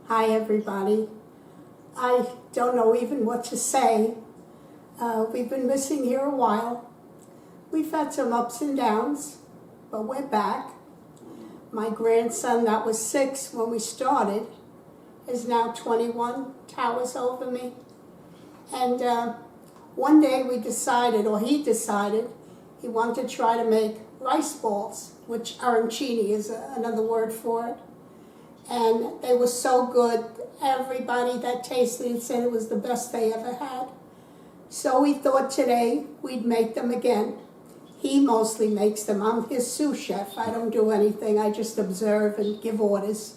Hi everybody. I don't know even what to say. We've been missing here a while. We've had some ups and downs, but we're back. My grandson that was 6 when we started is now 21, towers over me. And one day we decided, or he decided, he wanted to try to make rice balls, which Arancini is another word for it. And they were so good. Everybody that tasted it said it was the best they ever had. So we thought today we'd make them again. He mostly makes them. I'm his sous chef. I don't do anything. I just observe and give orders.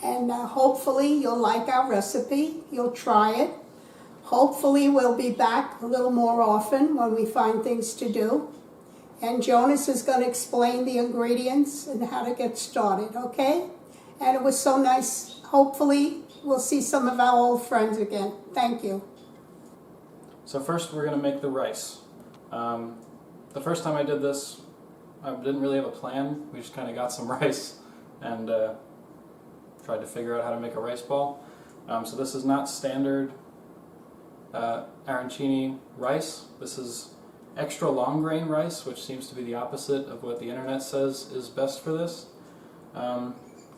And hopefully you'll like our recipe. You'll try it. Hopefully we'll be back a little more often when we find things to do. And Jonas is going to explain the ingredients and how to get started, okay? And it was so nice. Hopefully we'll see some of our old friends again. Thank you. So first we're going to make the rice. The first time I did this, I didn't really have a plan. We just kind of got some rice and tried to figure out how to make a rice ball. So this is not standard Arancini rice. This is extra long grain rice, which seems to be the opposite of what the internet says is best for this.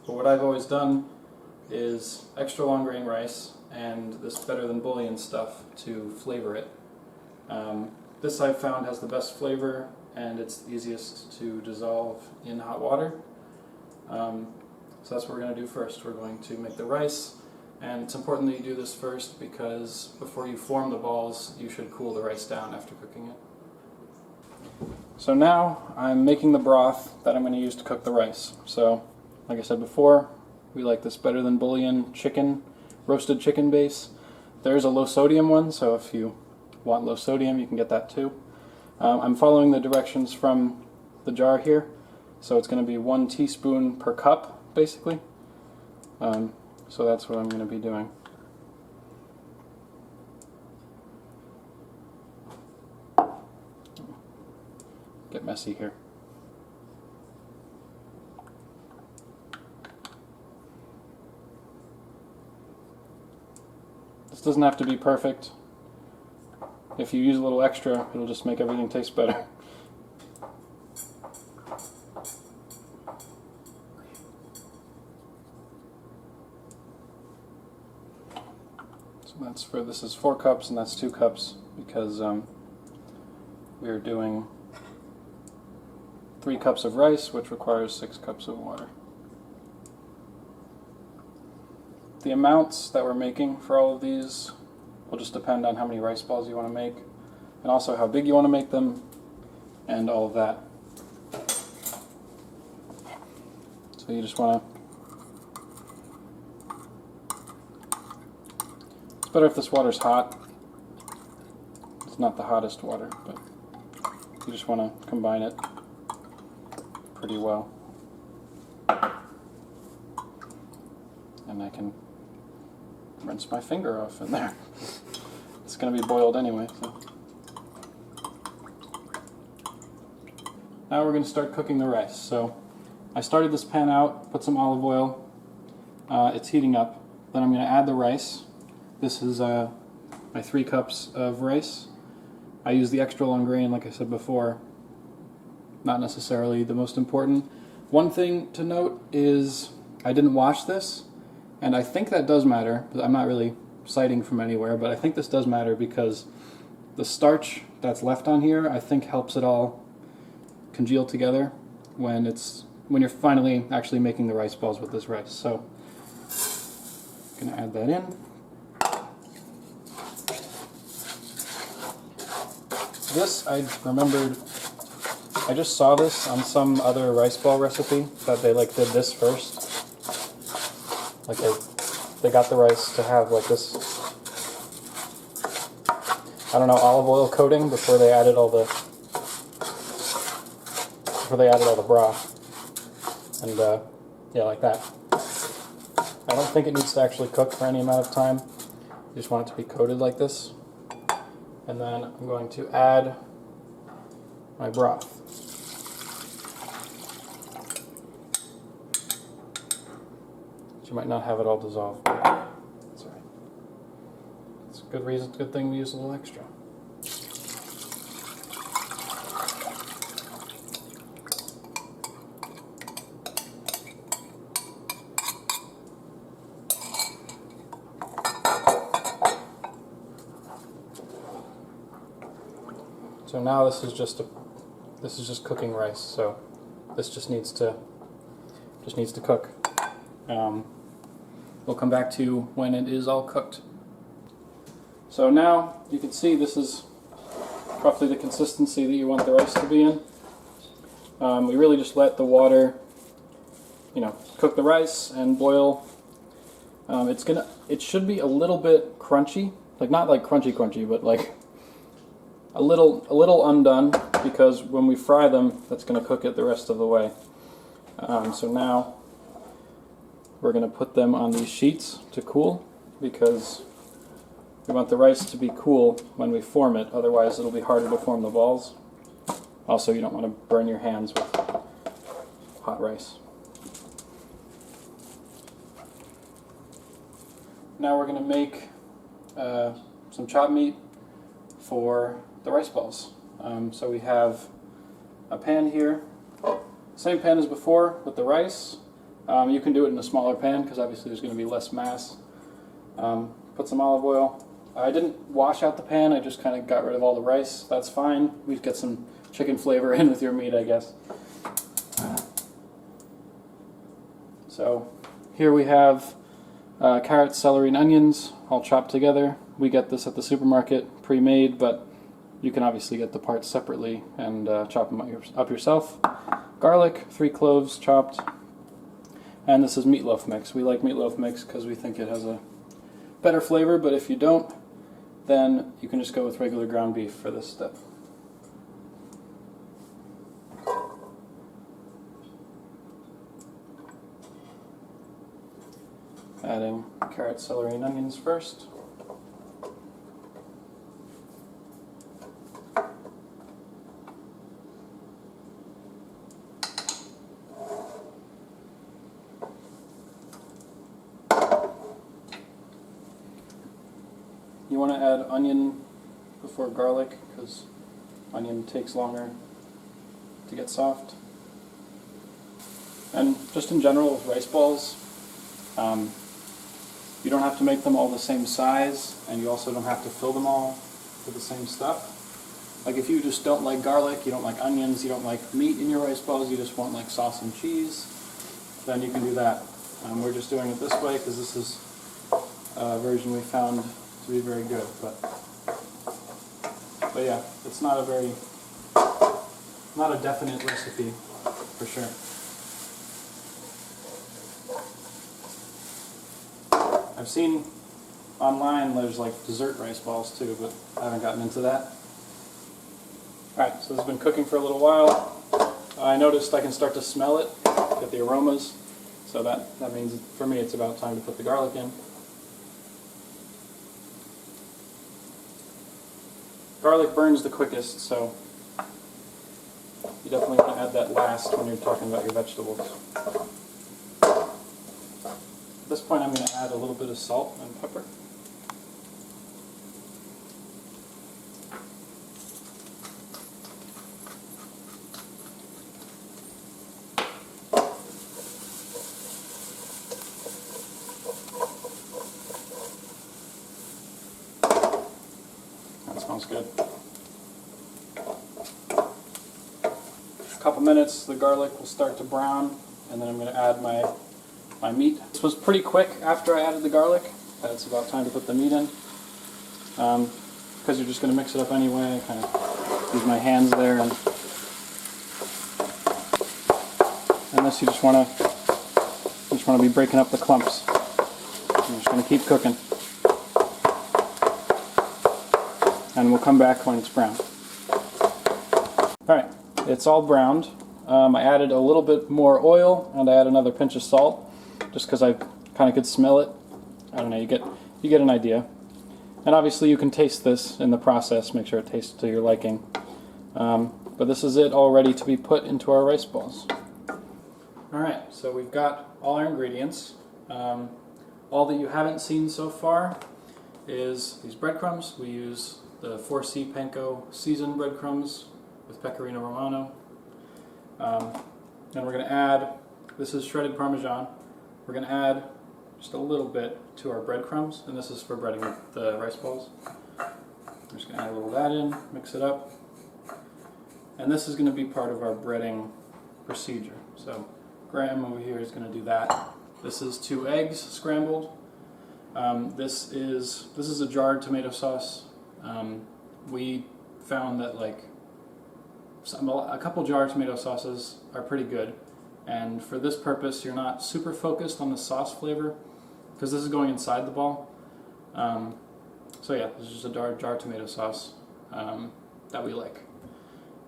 But what I've always done is extra long grain rice and this better than bouillon stuff to flavor it. This I've found has the best flavor and it's the easiest to dissolve in hot water. So that's what we're going to do first. We're going to make the rice, and it's important that you do this first because before you form the balls you should cool the rice down after cooking it. So now I'm making the broth that I'm going to use to cook the rice. So like I said before, we like this better than bouillon chicken, roasted chicken base. There's a low sodium one, so if you want low sodium you can get that too. I'm following the directions from the jar here, so it's going to be 1 teaspoon per cup basically. So that's what I'm going to be doing. Get messy here. This doesn't have to be perfect. If you use a little extra, it'll just make everything taste better. So that's for, this is 4 cups and that's 2 cups because we are doing 3 cups of rice, which requires 6 cups of water. The amounts that we're making for all of these will just depend on how many rice balls you want to make, and also how big you want to make them, and all of that. So you just want to... It's better if this water's hot. It's not the hottest water, but you just want to combine it pretty well. And I can rinse my finger off in there. It's going to be boiled anyway. So. Now we're going to start cooking the rice. So I started this pan out, put some olive oil. It's heating up. Then I'm going to add the rice. This is my 3 cups of rice. I use the extra long grain, like I said before. Not necessarily the most important. One thing to note is I didn't wash this. And I think that does matter. I'm not really citing from anywhere, but I think this does matter because the starch that's left on here, I think helps it all congeal together when you're finally actually making the rice balls with this rice. So I'm gonna add that in. This I remembered, I just saw this on some other rice ball recipe that they did this first. Like they got the rice to have like this, I don't know, olive oil coating before they added all the broth, and yeah, like that. I don't think it needs to actually cook for any amount of time. You just want it to be coated like this, and then I'm going to add my broth. You might not have it all dissolved. That's all right. It's a good reason, good thing to use a little extra. So now this is just cooking rice. So this just needs to cook. We'll come back to you when it is all cooked. So now you can see this is roughly the consistency that you want the rice to be in. We really just let the water, cook the rice and boil. It should be a little bit crunchy, like not like crunchy, but like a little undone, because when we fry them, that's going to cook it the rest of the way. So now we're going to put them on these sheets to cool, because we want the rice to be cool when we form it, otherwise it'll be harder to form the balls. Also, you don't want to burn your hands with hot rice. Now we're going to make some chopped meat for the rice balls. So we have a pan here, same pan as before with the rice. You can do it in a smaller pan because obviously there's going to be less mass. Put some olive oil. I didn't wash out the pan, I just kind of got rid of all the rice. That's fine. We get some chicken flavor in with your meat, I guess. So here we have carrots, celery, and onions all chopped together. We get this at the supermarket pre-made, but you can obviously get the parts separately and chop them up yourself. Garlic, 3 cloves chopped. And this is meatloaf mix. We like meatloaf mix because we think it has a better flavor, but if you don't, then you can just go with regular ground beef for this step. Adding carrots, celery, and onions first. You want to add onion before garlic because onion takes longer to get soft. And just in general with rice balls, you don't have to make them all the same size, and you also don't have to fill them all with the same stuff. Like if you just don't like garlic, you don't like onions, you don't like meat in your rice balls, you just want like sauce and cheese, then you can do that. We're just doing it this way because this is a version we found to be very good. But yeah, it's not a definite recipe for sure. I've seen online there's like dessert rice balls too, but I haven't gotten into that. Alright, so this has been cooking for a little while. I noticed I can start to smell it, get the aromas, so that means for me it's about time to put the garlic in. Garlic burns the quickest, so you definitely want to add that last when you're talking about your vegetables. At this point I'm going to add a little bit of salt and pepper. That smells good. A couple minutes, the garlic will start to brown, and then I'm going to add my meat. This was pretty quick after I added the garlic. It's about time to put the meat in. Because you're just going to mix it up anyway, I kind of use my hands there, and unless you just want to be breaking up the clumps. I'm just going to keep cooking. And we'll come back when it's brown. Alright, it's all browned. I added a little bit more oil, and I add another pinch of salt, just because I kind of could smell it. I don't know, you get an idea. And obviously you can taste this in the process, make sure it tastes to your liking. But this is it all ready to be put into our rice balls. Alright, so we've got all our ingredients. All that you haven't seen so far is these breadcrumbs. We use the 4C Panko seasoned breadcrumbs with Pecorino Romano. Then we're going to add, this is shredded Parmesan, we're going to add just a little bit to our breadcrumbs, and this is for breading the rice balls. I'm just going to add a little of that in, mix it up, and this is going to be part of our breading procedure. So Graham over here is going to do that. This is 2 eggs scrambled. This is a jarred tomato sauce. We found that a couple jarred tomato sauces are pretty good, and for this purpose you're not super focused on the sauce flavor because this is going inside the ball. So yeah, this is just a jarred tomato sauce that we like.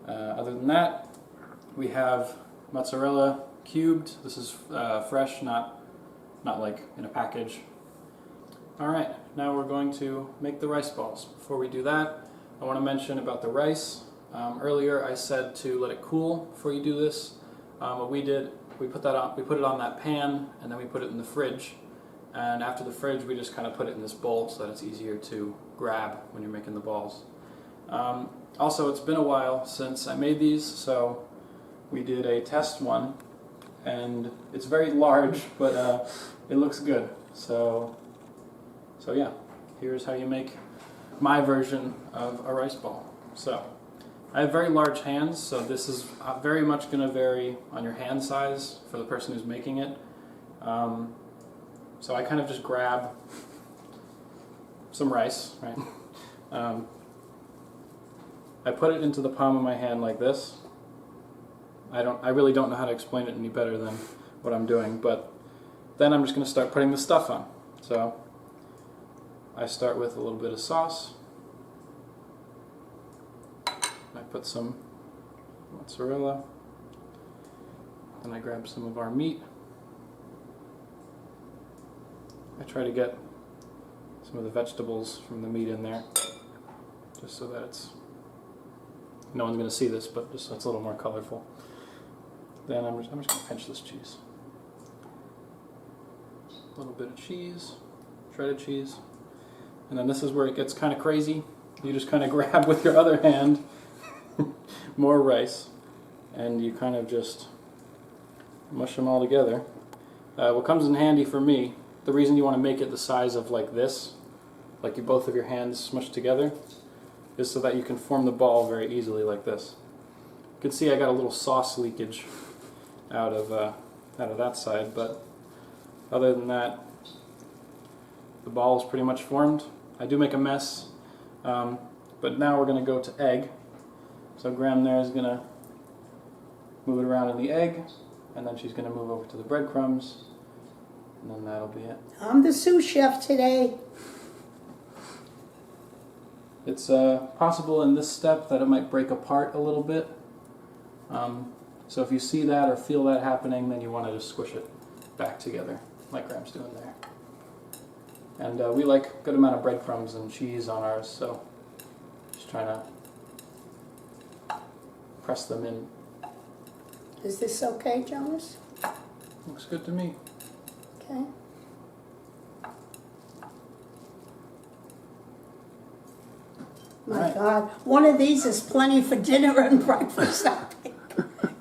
Other than that, we have mozzarella cubed. This is fresh, not like in a package. Alright, now we're going to make the rice balls. Before we do that, I want to mention about the rice. Earlier I said to let it cool before you do this. What we did, we put it on that pan, and then we put it in the fridge. And after the fridge, we just kind of put it in this bowl so that it's easier to grab when you're making the balls. Also, it's been a while since I made these, so we did a test one, and it's very large, but it looks good. So yeah, here's how you make my version of a rice ball. So I have very large hands, so this is very much going to vary on your hand size for the person who's making it. So I kind of just grab some rice, right? I put it into the palm of my hand like this. I really don't know how to explain it any better than what I'm doing, but then I'm just going to start putting the stuff on. So I start with a little bit of sauce. I put some mozzarella. Then I grab some of our meat. I try to get some of the vegetables from the meat in there, just so that no one's going to see this, but just so it's a little more colorful. Then I'm just going to pinch this cheese. A little bit of cheese, shredded cheese. And then this is where it gets kind of crazy. You just kind of grab with your other hand more rice, and you kind of just mush them all together. What comes in handy for me, the reason you want to make it the size of like this, like both of your hands smushed together, is so that you can form the ball very easily like this. You can see I got a little sauce leakage out of that side, but other than that, the ball is pretty much formed. I do make a mess, but now we're going to go to egg. So Graham there is going to move it around in the egg, and then she's going to move over to the breadcrumbs, and then that'll be it. I'm the sous chef today. It's possible in this step that it might break apart a little bit. So if you see that or feel that happening, then you want to just squish it back together, like Graham's doing there. And we like a good amount of breadcrumbs and cheese on ours, so just trying to press them in. Is this okay, Jonas? Looks good to me. Okay. My Right. God, one of these is plenty for dinner and breakfast, I think.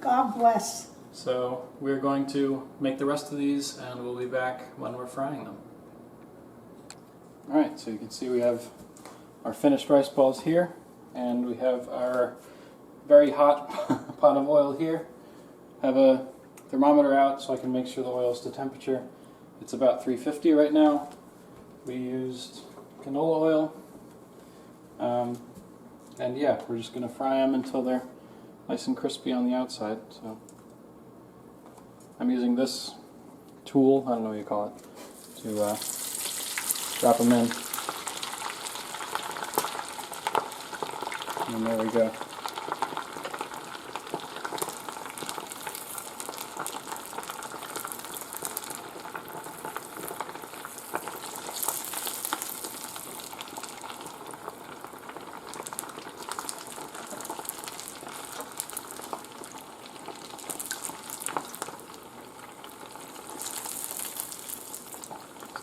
God bless. So we're going to make the rest of these, and we'll be back when we're frying them. Alright, so you can see we have our finished rice balls here, and we have our very hot pot of oil here. I have a thermometer out so I can make sure the oil is to temperature. It's about 350 right now. We used canola oil. And yeah, we're just going to fry them until they're nice and crispy on the outside. So I'm using this tool, I don't know what you call it, to drop them in. And there we go.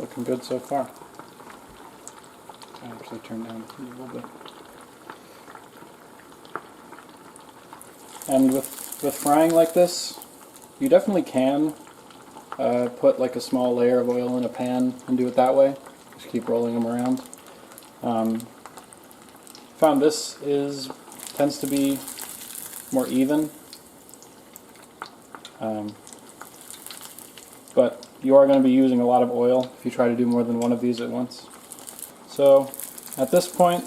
looking good so far. I'll actually turn down a little bit. And with frying like this, you definitely can put like a small layer of oil in a pan and do it that way. Just keep rolling them around. Found this tends to be more even, but you are going to be using a lot of oil if you try to do more than one of these at once. So at this point,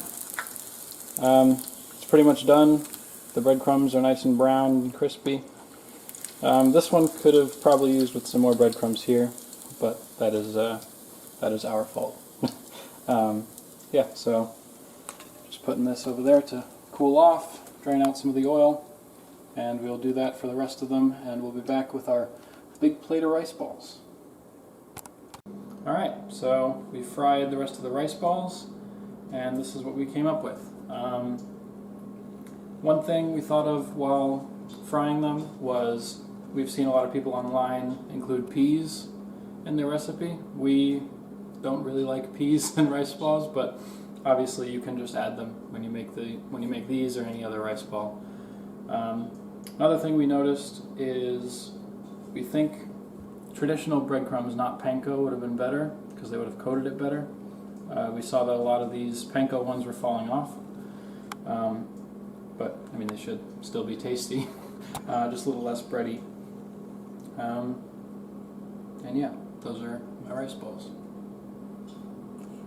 it's pretty much done. The breadcrumbs are nice and brown and crispy. This one could have probably used with some more breadcrumbs here, but that is our fault. Yeah, so just putting this over there to cool off, drain out some of the oil, and we'll do that for the rest of them, and we'll be back with our big plate of rice balls. Alright, so we fried the rest of the rice balls, and this is what we came up with. One thing we thought of while frying them was we've seen a lot of people online include peas in their recipe. We don't really like peas in rice balls, but obviously you can just add them when you make these or any other rice ball. Another thing we noticed is we think traditional breadcrumbs, not panko, would have been better because they would have coated it better. We saw that a lot of these panko ones were falling off, but I mean they should still be tasty, just a little less bready. And yeah, those are my rice balls.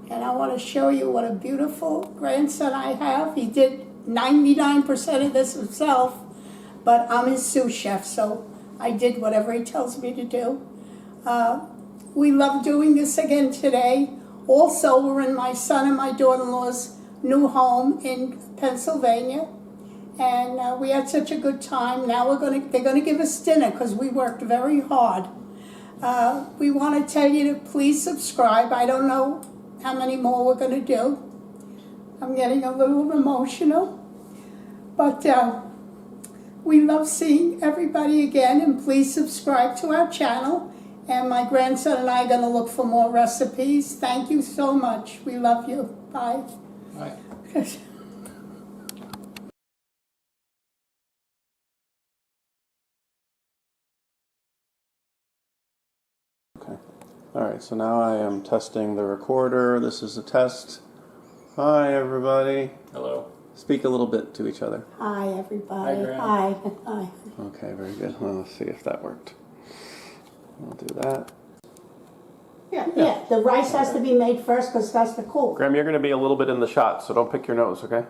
And I want to show you what a beautiful grandson I have. He did 99% of this himself, but I'm his sous chef, so I did whatever he tells me to do. We love doing this again today. Also, we're in my son and my daughter-in-law's new home in Pennsylvania, and we had such a good time. Now they're gonna give us dinner because we worked very hard. We want to tell you to please subscribe. I don't know how many more we're going to do. I'm getting a little emotional, but we love seeing everybody again, and please subscribe to our channel, and my grandson and I are going to look for more recipes. Thank you so much. We love you. Bye. Bye. Alright, so now I am testing the recorder. This is a test. Hi, everybody. Hello. Speak a little bit to each other. Hi, everybody. Hi, Graham. Hi. Hi. Okay, very good. Well, let's see if that worked. I'll do that. Yeah. The rice has to be made first because that's the cool. Graham, you're going to be a little bit in the shot, so don't pick your nose, okay?